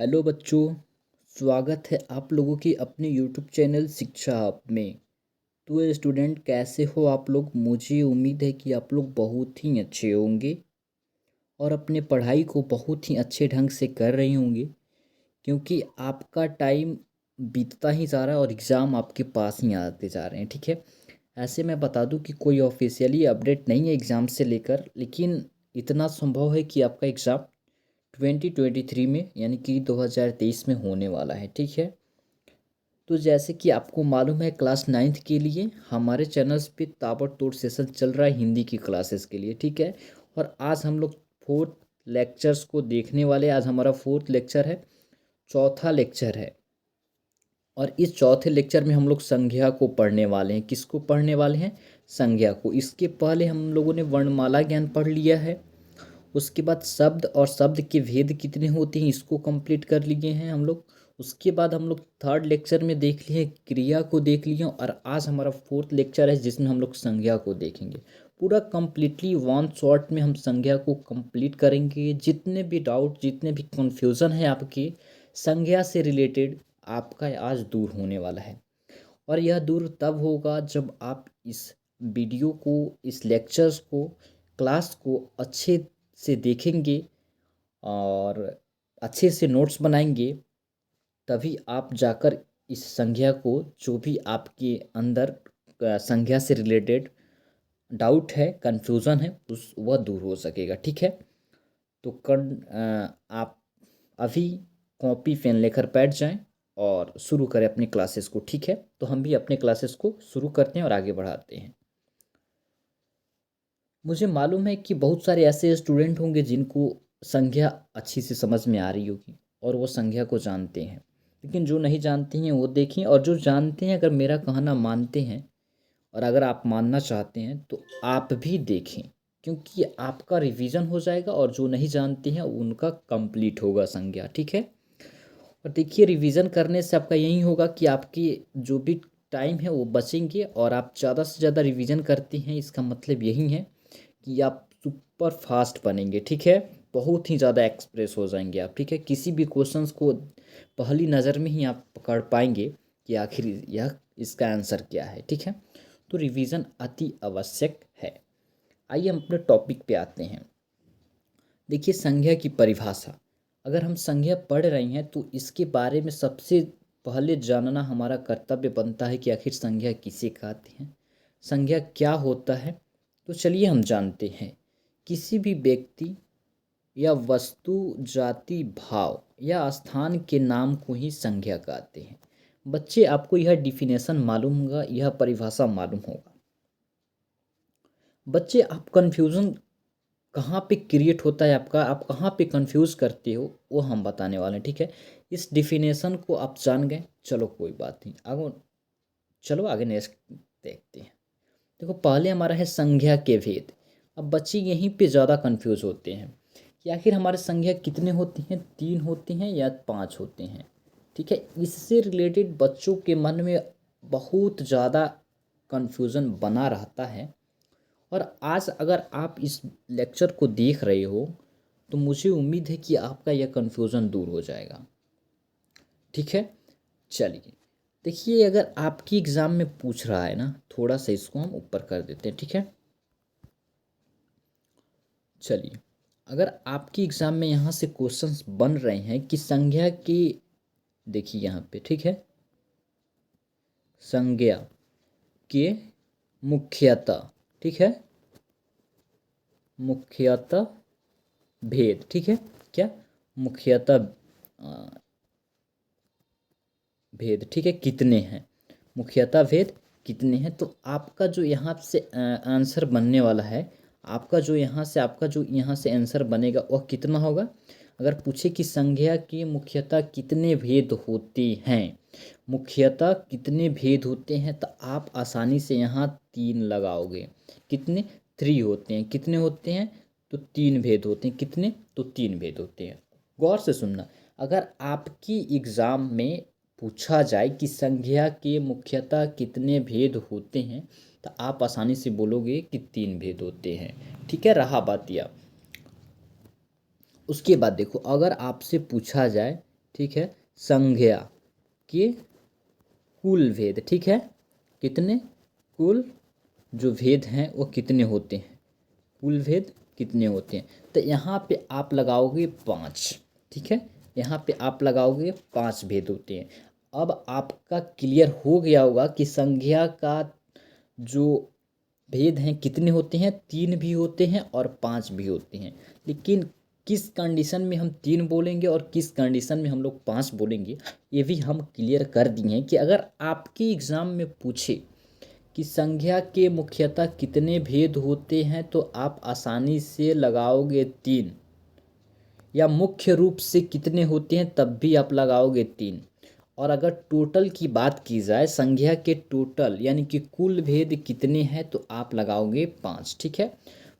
Hello बच्चों। स्वागत है आप लोगों की अपने यूट्यूब चैनल शिक्षा हब में। तो स्टूडेंट कैसे हो आप लोग? मुझे उम्मीद है कि आप लोग बहुत ही अच्छे होंगे और अपने पढ़ाई को बहुत ही अच्छे ढंग से कर रहे होंगे, क्योंकि आपका टाइम बीतता ही जा रहा है और एग्ज़ाम आपके पास ही आते जा रहे हैं। ठीक है। ऐसे मैं बता दूं कि कोई ऑफिशियली अपडेट नहीं है एग्ज़ाम से लेकर, लेकिन इतना संभव है कि आपका एग्ज़ाम 2023 में यानी कि 2023 में होने वाला है। ठीक है। तो जैसे कि आपको मालूम है, क्लास 9th के लिए हमारे चैनल्स पे ताबड़तोड़ सेशन चल रहा है हिंदी की क्लासेस के लिए। ठीक है। और आज हम लोग फोर्थ लेक्चर्स को देखने वाले। आज हमारा फोर्थ लेक्चर है, चौथा लेक्चर है। और इस चौथे लेक्चर में हम लोग संज्ञा को पढ़ने वाले हैं। किसको पढ़ने वाले हैं? संज्ञा को। इसके पहले हम लोगों ने वर्णमाला ज्ञान पढ़ लिया है। उसके बाद शब्द और शब्द के भेद कितने होते हैं, इसको कंप्लीट कर लिए हैं हम लोग। उसके बाद हम लोग थर्ड लेक्चर में देख लिए क्रिया को देख लिए, और आज हमारा फोर्थ लेक्चर है जिसमें हम लोग संज्ञा को देखेंगे। पूरा कंप्लीटली वन शॉट में हम संज्ञा को कंप्लीट करेंगे। जितने भी डाउट, जितने भी कंफ्यूजन है आपके संज्ञा से रिलेटेड, आपका आज दूर होने वाला है। और यह दूर तब होगा जब आप इस वीडियो को, इस लेक्चर्स को, क्लास को अच्छे से देखेंगे और अच्छे से नोट्स बनाएंगे। तभी आप जाकर इस संज्ञा को, जो भी आपके अंदर संज्ञा से रिलेटेड डाउट है, कंफ्यूजन है, उस वह दूर हो सकेगा। ठीक है। तो आप अभी कॉपी पेन लेकर बैठ जाएं और शुरू करें अपनी क्लासेस को। ठीक है। तो हम भी अपने क्लासेस को शुरू करते हैं और आगे बढ़ाते हैं। मुझे मालूम है कि बहुत सारे ऐसे स्टूडेंट होंगे जिनको संज्ञा अच्छी से समझ में आ रही होगी और वो संज्ञा को जानते हैं, लेकिन जो नहीं जानते हैं वो देखें, और जो जानते हैं अगर मेरा कहना मानते हैं और अगर आप मानना चाहते हैं तो आप भी देखें, क्योंकि आपका रिवीजन हो जाएगा और जो नहीं जानते हैं उनका कंप्लीट होगा संज्ञा। ठीक है। और देखिए, रिवीजन करने से आपका यही होगा कि आपकी जो भी टाइम है वो बचेंगे, और आप ज़्यादा से ज़्यादा रिवीजन करते हैं इसका मतलब यही है कि आप सुपर फास्ट बनेंगे। ठीक है। बहुत ही ज़्यादा एक्सप्रेस हो जाएंगे आप। ठीक है। किसी भी क्वेश्चंस को पहली नज़र में ही आप पकड़ पाएंगे कि आखिर यह इसका आंसर क्या है। ठीक है। तो रिवीजन अति आवश्यक है। आइए हम अपने टॉपिक पे आते हैं। देखिए, संज्ञा की परिभाषा। अगर हम संज्ञा पढ़ रहे हैं तो इसके बारे में सबसे पहले जानना हमारा कर्तव्य बनता है कि आखिर संज्ञा किसे कहते हैं, संज्ञा क्या होता है। तो चलिए हम जानते हैं। किसी भी व्यक्ति या वस्तु, जाति, भाव या स्थान के नाम को ही संज्ञा कहते हैं। बच्चे, आपको यह डिफिनेशन मालूम होगा, यह परिभाषा मालूम होगा। बच्चे, आप कंफ्यूजन कहाँ पे क्रिएट होता है आपका, आप कहाँ पे कंफ्यूज करते हो, वो हम बताने वाले हैं। ठीक है। इस डिफिनेशन को आप जान गए, चलो कोई बात नहीं, आगे चलो आगे नेक्स्ट देखते हैं। देखो, पहले हमारा है संज्ञा के भेद। अब बच्चे यहीं पे ज़्यादा कंफ्यूज होते हैं कि आखिर हमारे संज्ञा कितने होती हैं, 3 होते हैं या 5 होते हैं। ठीक है। इससे रिलेटेड बच्चों के मन में बहुत ज़्यादा कंफ्यूजन बना रहता है। और आज अगर आप इस लेक्चर को देख रहे हो तो मुझे उम्मीद है कि आपका यह कन्फ्यूज़न दूर हो जाएगा। ठीक है। चलिए, देखिए, अगर आपकी एग्ज़ाम में पूछ रहा है ना, थोड़ा सा इसको हम ऊपर कर देते हैं। ठीक है। चलिए, अगर आपकी एग्ज़ाम में यहाँ से क्वेश्चंस बन रहे हैं कि संज्ञा की, देखिए यहाँ पे, ठीक है, संज्ञा के मुख्यतः, ठीक है, मुख्यतः भेद। ठीक है। क्या? मुख्यतः भेद। ठीक है। कितने हैं? मुख्यतः भेद कितने हैं? तो आपका जो यहाँ से आंसर बनने वाला है, आपका जो यहाँ से आंसर बनेगा वह कितना होगा? अगर पूछे कि संज्ञा के मुख्यतः कितने भेद होते हैं, मुख्यतः कितने भेद होते हैं, तो आप आसानी से यहाँ 3 लगाओगे। कितने? 3 होते हैं। कितने होते हैं? तो 3 भेद होते हैं। कितने? तो 3 भेद होते हैं। गौर से सुनना, अगर आपकी एग्ज़ाम में पूछा जाए कि संज्ञा के मुख्यतः कितने भेद होते हैं, तो आप आसानी से बोलोगे कि 3 भेद होते हैं। ठीक है। रहा बात यह, उसके बाद देखो, अगर आपसे पूछा जाए ठीक है, संज्ञा के कुल भेद, ठीक है, कितने कुल जो भेद हैं वो कितने होते हैं, कुल भेद कितने होते हैं। तो यहाँ पे आप लगाओगे 5, ठीक है, यहाँ पे आप लगाओगे 5 भेद होते हैं। अब आपका क्लियर हो गया होगा कि संज्ञा का जो भेद हैं कितने होते हैं, 3 भी होते हैं और 5 भी होते हैं। लेकिन किस कंडीशन में हम 3 बोलेंगे और किस कंडीशन में हम लोग 5 बोलेंगे, ये भी हम क्लियर कर दिए हैं कि अगर आपके एग्ज़ाम में पूछे कि संज्ञा के मुख्यतः कितने भेद होते हैं तो आप आसानी से लगाओगे 3, या मुख्य रूप से कितने होते हैं तब भी आप लगाओगे 3। और अगर टोटल की बात की जाए, संज्ञा के टोटल यानी कि कुल भेद कितने हैं तो आप लगाओगे 5, ठीक है।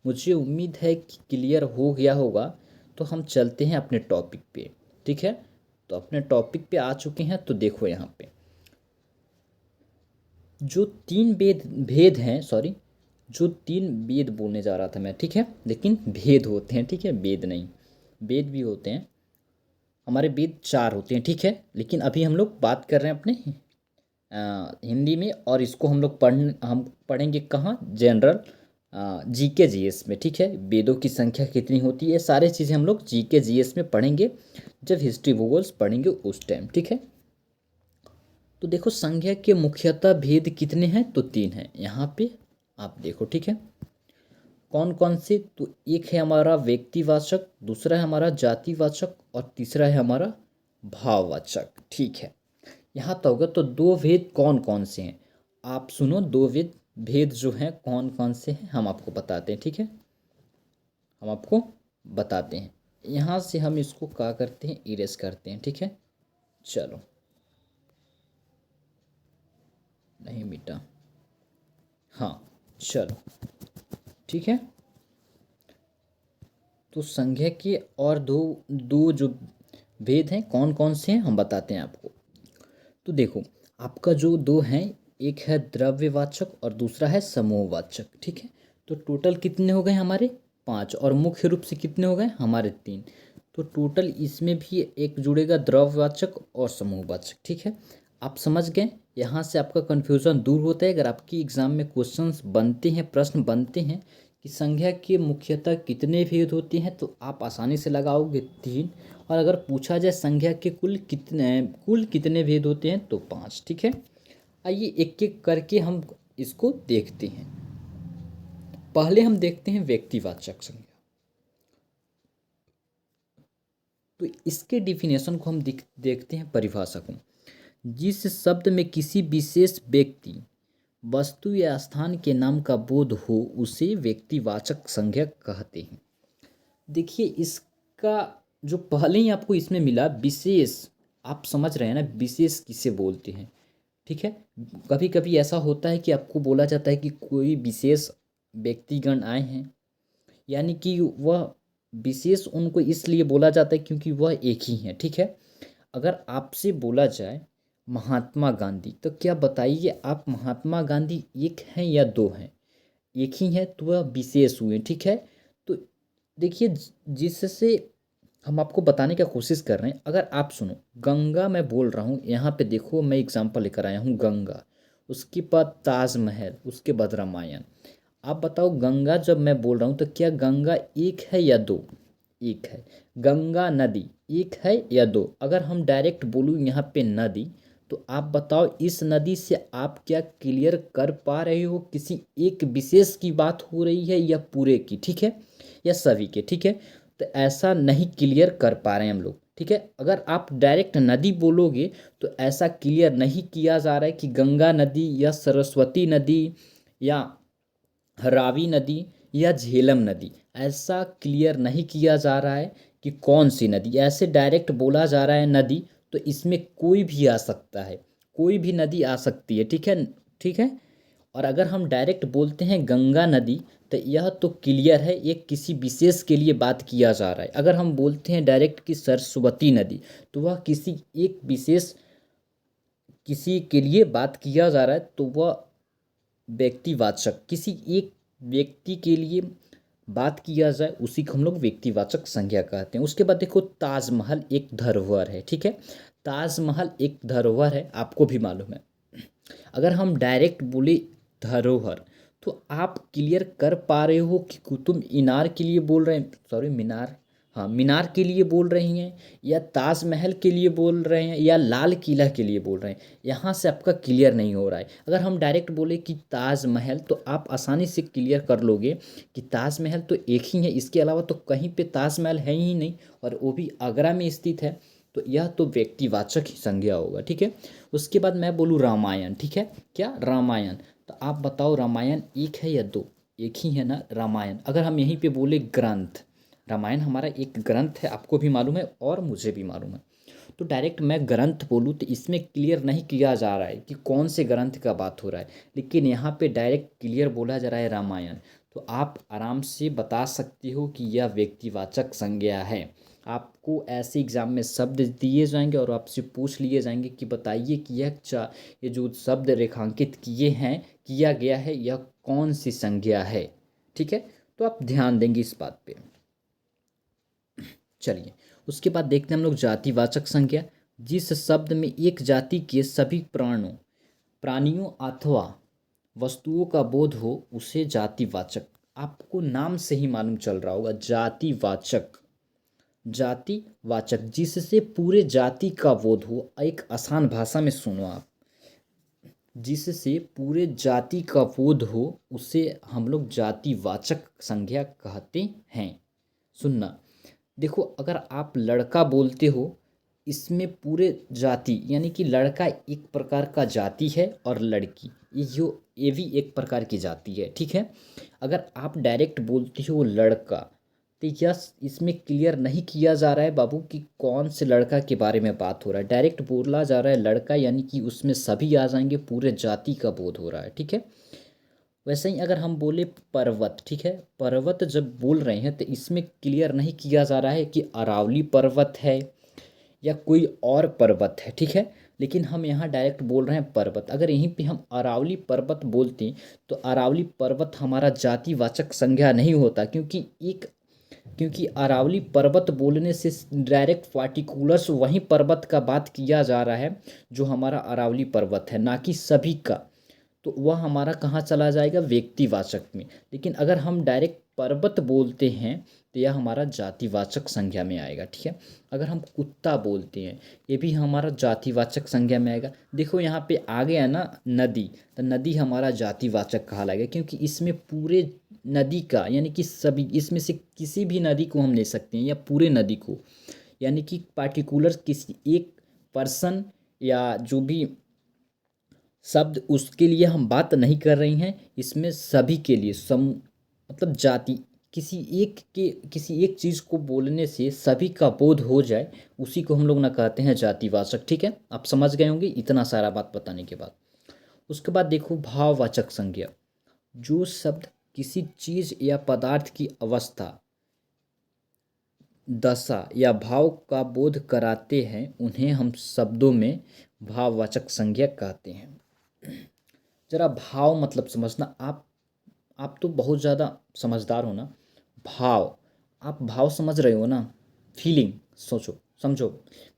मुझे उम्मीद है कि क्लियर हो गया होगा। तो हम चलते हैं अपने टॉपिक पे, ठीक है। तो अपने टॉपिक पे आ चुके हैं। तो देखो यहाँ पे जो 3 भेद हैं, सॉरी, जो 3 वेद बोलने जा रहा था मैं, ठीक है, लेकिन भेद होते हैं, ठीक है, वेद नहीं, वेद भी होते हैं। हमारे वेद 4 होते हैं, ठीक है, लेकिन अभी हम लोग बात कर रहे हैं अपने हिंदी में, और इसको हम पढ़ेंगे कहाँ, जनरल जीके जीएस में, ठीक है। वेदों की संख्या कितनी होती है, सारी चीज़ें हम लोग जीके जीएस में पढ़ेंगे, जब हिस्ट्री भूगोल्स पढ़ेंगे उस टाइम, ठीक है। तो देखो संज्ञा के मुख्यतः भेद कितने हैं, तो 3 हैं। यहाँ पे आप देखो, ठीक है, कौन कौन से, तो एक है हमारा व्यक्तिवाचक, दूसरा है हमारा जातिवाचक और तीसरा है हमारा भाववाचक, ठीक है। यहाँ तो होगा। तो 2 भेद कौन कौन से हैं, आप सुनो, 2 भेद जो हैं कौन कौन से हैं हम आपको बताते हैं, ठीक है, हम आपको बताते हैं। यहाँ से हम इसको क्या करते हैं, इरेज करते हैं, ठीक है। चलो, नहीं मिटा, हाँ, चलो, ठीक है। तो संज्ञा के और दो दो जो भेद हैं कौन कौन से हैं हम बताते हैं आपको। तो देखो, आपका जो 2 हैं, एक है द्रव्यवाचक और दूसरा है समूहवाचक, ठीक है। तो टोटल कितने हो गए हमारे, 5, और मुख्य रूप से कितने हो गए हमारे, 3। तो टोटल इसमें भी एक जुड़ेगा द्रव्यवाचक और समूहवाचक, ठीक है। आप समझ गए, यहाँ से आपका कन्फ्यूज़न दूर होता है। अगर आपकी एग्ज़ाम में क्वेश्चंस बनते हैं, प्रश्न बनते हैं कि संज्ञा के मुख्यतः कितने भेद होते हैं, तो आप आसानी से लगाओगे 3। और अगर पूछा जाए संज्ञा के कुल कितने भेद होते हैं, तो 5, ठीक है। आइए एक एक करके हम इसको देखते हैं। पहले हम देखते हैं व्यक्तिवाचक संज्ञा। तो इसके डिफिनेशन को हम देखते हैं, परिभाषा को। जिस शब्द में किसी विशेष व्यक्ति, वस्तु या स्थान के नाम का बोध हो उसे व्यक्तिवाचक संज्ञा कहते हैं। देखिए, इसका जो पहले ही आपको इसमें मिला विशेष, आप समझ रहे हैं ना, विशेष किसे बोलते हैं, ठीक है। कभी कभी ऐसा होता है कि आपको बोला जाता है कि कोई विशेष व्यक्तिगण आए हैं, यानी कि वह विशेष उनको इसलिए बोला जाता है क्योंकि वह एक ही हैं, ठीक है। अगर आपसे बोला जाए महात्मा गांधी, तो क्या बताइए आप, महात्मा गांधी एक हैं या 2 हैं, एक ही है, तो वह विशेष हुए, ठीक है। तो देखिए, जिससे हम आपको बताने का कोशिश कर रहे हैं, अगर आप सुनो, गंगा मैं बोल रहा हूँ, यहाँ पे देखो मैं एग्जांपल लेकर आया हूँ, गंगा, उसके बाद ताजमहल, उसके बाद रामायण। आप बताओ, गंगा जब मैं बोल रहा हूँ तो क्या गंगा एक है या 2, एक है। गंगा नदी एक है या 2, अगर हम डायरेक्ट बोलूँ यहाँ पे नदी, तो आप बताओ इस नदी से आप क्या क्लियर कर पा रहे हो, किसी एक विशेष की बात हो रही है या पूरे की, ठीक है, या सभी के, ठीक है। तो ऐसा नहीं क्लियर कर पा रहे हैं हम लोग, ठीक है। अगर आप डायरेक्ट नदी बोलोगे तो ऐसा क्लियर नहीं किया जा रहा है कि गंगा नदी या सरस्वती नदी या रावी नदी या झेलम नदी, ऐसा क्लियर नहीं किया जा रहा है कि कौन सी नदी, ऐसे डायरेक्ट बोला जा रहा है नदी, तो इसमें कोई भी आ सकता है, कोई भी नदी आ सकती है, ठीक है, ठीक है। और अगर हम डायरेक्ट बोलते हैं गंगा नदी, तो यह तो क्लियर है, एक किसी विशेष के लिए बात किया जा रहा है। अगर हम बोलते हैं डायरेक्ट कि सरस्वती नदी, तो वह किसी एक विशेष, किसी के लिए बात किया जा रहा है, तो वह व्यक्तिवाचक, किसी एक व्यक्ति के लिए बात किया जाए उसी को हम लोग व्यक्तिवाचक संज्ञा कहते हैं। उसके बाद देखो ताजमहल एक धरोहर है, ठीक है। ताजमहल एक धरोहर है, आपको भी मालूम है। अगर हम डायरेक्ट बोले धरोहर तो आप क्लियर कर पा रहे हो कि कुतुब मीनार के लिए बोल रहे हैं, सॉरी मीनार, हाँ मीनार के लिए बोल रही हैं, या ताजमहल के लिए बोल रहे हैं, या लाल किला के लिए बोल रहे हैं। यहाँ से आपका क्लियर नहीं हो रहा है। अगर हम डायरेक्ट बोले कि ताजमहल तो आप आसानी से क्लियर कर लोगे कि ताजमहल तो एक ही है, इसके अलावा तो कहीं पे ताजमहल है ही नहीं, और वो भी आगरा में स्थित है। तो यह तो व्यक्तिवाचक ही संज्ञा होगा, ठीक है। उसके बाद मैं बोलूँ रामायण, ठीक है। क्या रामायण, तो आप बताओ रामायण एक है या दो? एक ही है ना रामायण। अगर हम यहीं पे बोले ग्रंथ, रामायण हमारा एक ग्रंथ है, आपको भी मालूम है और मुझे भी मालूम है। तो डायरेक्ट मैं ग्रंथ बोलूँ तो इसमें क्लियर नहीं किया जा रहा है कि कौन से ग्रंथ का बात हो रहा है, लेकिन यहाँ पे डायरेक्ट क्लियर बोला जा रहा है रामायण। तो आप आराम से बता सकते हो कि यह व्यक्तिवाचक संज्ञा है। आपको ऐसे एग्जाम में शब्द दिए जाएंगे और आपसे पूछ लिए जाएंगे कि बताइए कि ये जो शब्द रेखांकित किया गया है, यह कौन सी संज्ञा है, ठीक है। तो आप ध्यान देंगे इस बात पे। चलिए उसके बाद देखते हैं हम लोग जातिवाचक संज्ञा। जिस शब्द में एक जाति के सभी प्राणियों अथवा वस्तुओं का बोध हो उसे जातिवाचक, आपको नाम से ही मालूम चल रहा होगा, जातिवाचक। जातिवाचक जिससे पूरे जाति का बोध हो, एक आसान भाषा में सुनो आप, जिससे पूरे जाति का बोध हो उसे हम लोग जातिवाचक संज्ञा कहते हैं। सुनना, देखो अगर आप लड़का बोलते हो, इसमें पूरे जाति यानी कि लड़का एक प्रकार का जाति है और लड़की ये भी एक प्रकार की जाति है, ठीक है। अगर आप डायरेक्ट बोलते हो लड़का तो यस इसमें क्लियर नहीं किया जा रहा है बाबू कि कौन से लड़का के बारे में बात हो रहा है। डायरेक्ट बोला जा रहा है लड़का, यानी कि उसमें सभी आ जाएंगे, पूरे जाति का बोध हो रहा है, ठीक है। वैसे ही अगर हम बोले पर्वत, ठीक है, पर्वत जब बोल रहे हैं तो इसमें क्लियर नहीं किया जा रहा है कि अरावली पर्वत है या कोई और पर्वत है, ठीक है। लेकिन हम यहाँ डायरेक्ट बोल रहे हैं पर्वत। अगर यहीं पे हम अरावली पर्वत बोलते हैं तो अरावली पर्वत हमारा जातिवाचक संज्ञा नहीं होता, क्योंकि अरावली पर्वत बोलने से डायरेक्ट पार्टिकुलर्स वहीं पर्वत का बात किया जा रहा है जो हमारा अरावली पर्वत है, ना कि सभी का। तो वह हमारा कहाँ चला जाएगा, व्यक्तिवाचक में। लेकिन अगर हम डायरेक्ट पर्वत बोलते हैं तो यह हमारा जातिवाचक संज्ञा में आएगा, ठीक है। अगर हम कुत्ता बोलते हैं ये भी हमारा जातिवाचक संज्ञा में आएगा। देखो यहाँ पे आ गया ना नदी, तो नदी हमारा जातिवाचक कहलाएगा, क्योंकि इसमें पूरे नदी का यानी कि सभी, इसमें से किसी भी नदी को हम ले सकते हैं या पूरे नदी को, यानी कि पार्टिकुलर किसी एक पर्सन या जो भी शब्द उसके लिए हम बात नहीं कर रही हैं। इसमें सभी के लिए मतलब जाति, किसी एक चीज़ को बोलने से सभी का बोध हो जाए, उसी को हम लोग ना कहते हैं जातिवाचक, ठीक है। आप समझ गए होंगे इतना सारा बात बताने के बाद। उसके बाद देखो भाववाचक संज्ञा। जो शब्द किसी चीज़ या पदार्थ की अवस्था, दशा या भाव का बोध कराते हैं उन्हें हम शब्दों में भाववाचक संज्ञा कहते हैं। जरा भाव मतलब समझना, आप तो बहुत ज़्यादा समझदार हो ना। भाव, आप भाव समझ रहे हो ना, फीलिंग, सोचो समझो,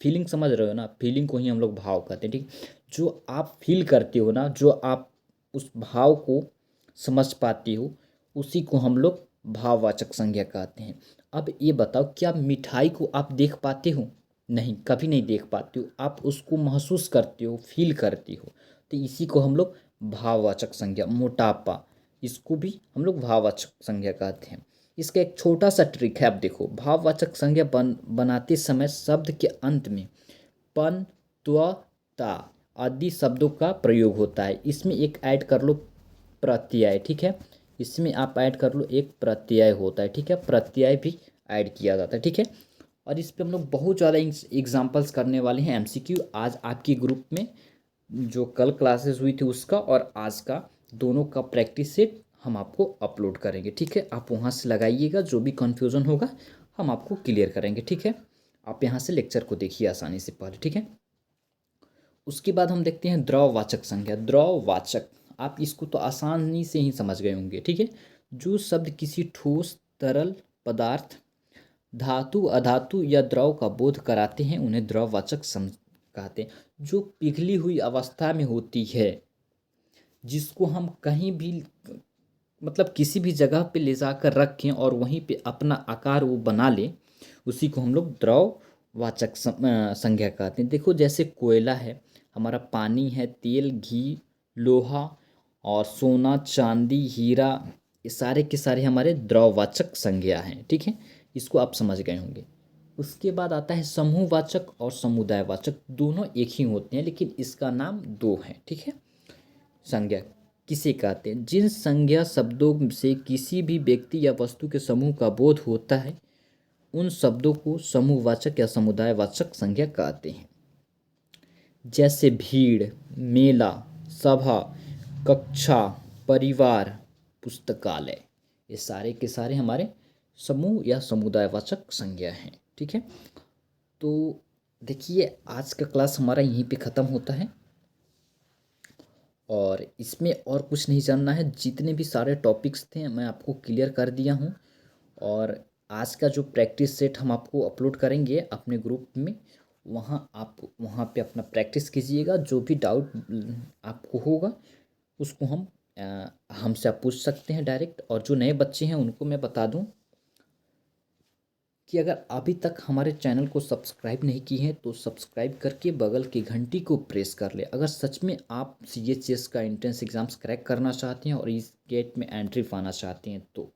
फीलिंग समझ रहे हो ना, फीलिंग को ही हम लोग भाव कहते हैं, ठीक। जो आप फील करते हो ना, जो आप उस भाव को समझ पाते हो, उसी को हम लोग भाववाचक संज्ञा कहते हैं। अब ये बताओ, क्या मिठाई को आप देख पाते हो? नहीं, कभी नहीं देख पाते हो, आप उसको महसूस करते हो, फील करते हो। तो इसी को हम लोग भाववाचक संज्ञा, मोटापा, इसको भी हम लोग भाववाचक संज्ञा कहते हैं। इसका एक छोटा सा ट्रिक है, आप देखो, भाववाचक संज्ञा बनाते समय शब्द के अंत में पन, त्व, ता आदि शब्दों का प्रयोग होता है। इसमें एक ऐड कर लो प्रत्यय, ठीक है। इसमें आप ऐड कर लो एक प्रत्यय होता है, ठीक है, प्रत्यय भी ऐड किया जाता है, ठीक है। और इस पे हम लोग बहुत ज़्यादा एग्जाम्पल्स करने वाले हैं, एमसीक्यू आज आपके ग्रुप में जो कल क्लासेस हुई थी उसका और आज का दोनों का प्रैक्टिस सेट हम आपको अपलोड करेंगे, ठीक है। आप वहाँ से लगाइएगा, जो भी कन्फ्यूज़न होगा हम आपको क्लियर करेंगे, ठीक है। आप यहाँ से लेक्चर को देखिए आसानी से पहले, ठीक है। उसके बाद हम देखते हैं द्रववाचक संज्ञा। द्रववाचक, आप इसको तो आसानी से ही समझ गए होंगे, ठीक है। जो शब्द किसी ठोस तरल पदार्थ, धातु अधातु या द्रव का बोध कराते हैं, उन्हें द्रववाचक कहते हैं। जो पिघली हुई अवस्था में होती है, जिसको हम कहीं भी मतलब किसी भी जगह पे ले जाकर रखें और वहीं पे अपना आकार वो बना ले, उसी को हम लोग द्रववाचक संज्ञा कहते हैं। देखो जैसे कोयला है, हमारा पानी है, तेल, घी, लोहा और सोना, चांदी, हीरा, ये सारे के सारे हमारे द्रववाचक संज्ञा हैं। ठीक है, इसको आप समझ गए होंगे। उसके बाद आता है समूहवाचक और समुदायवाचक। दोनों एक ही होते हैं लेकिन इसका नाम दो है। ठीक है, संज्ञा किसे कहते हैं? जिन संज्ञा शब्दों से किसी भी व्यक्ति या वस्तु के समूह का बोध होता है, उन शब्दों को समूहवाचक या समुदायवाचक संज्ञा कहते हैं। जैसे भीड़, मेला, सभा, कक्षा, परिवार, पुस्तकालय, ये सारे के सारे हमारे समूह या समुदायवाचक संज्ञा हैं। ठीक है, तो देखिए आज का क्लास हमारा यहीं पे ख़त्म होता है और इसमें और कुछ नहीं जानना है। जितने भी सारे टॉपिक्स थे मैं आपको क्लियर कर दिया हूँ और आज का जो प्रैक्टिस सेट हम आपको अपलोड करेंगे अपने ग्रुप में, वहाँ आप वहाँ पे अपना प्रैक्टिस कीजिएगा। जो भी डाउट आपको होगा उसको हमसे आप पूछ सकते हैं डायरेक्ट। और जो नए बच्चे हैं उनको मैं बता दूं कि अगर अभी तक हमारे चैनल को सब्सक्राइब नहीं की है तो सब्सक्राइब करके बगल की घंटी को प्रेस कर ले। अगर सच में आप CHS का एंट्रेंस एग्ज़ाम्स क्रैक करना चाहते हैं और इस गेट में एंट्री पाना चाहते हैं तो,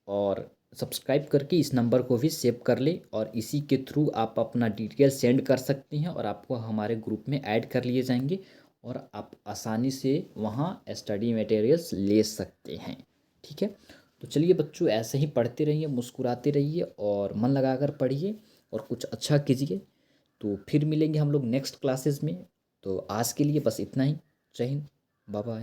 और सब्सक्राइब करके इस नंबर को भी सेव कर ले और इसी के थ्रू आप अपना डिटेल सेंड कर सकते हैं और आपको हमारे ग्रुप में ऐड कर लिए जाएंगे और आप आसानी से वहाँ स्टडी मटेरियल्स ले सकते हैं। ठीक है, तो चलिए बच्चों, ऐसे ही पढ़ते रहिए, मुस्कुराते रहिए और मन लगाकर पढ़िए और कुछ अच्छा कीजिए। तो फिर मिलेंगे हम लोग नेक्स्ट क्लासेस में। तो आज के लिए बस इतना ही। जय हिंद, बाय बाय।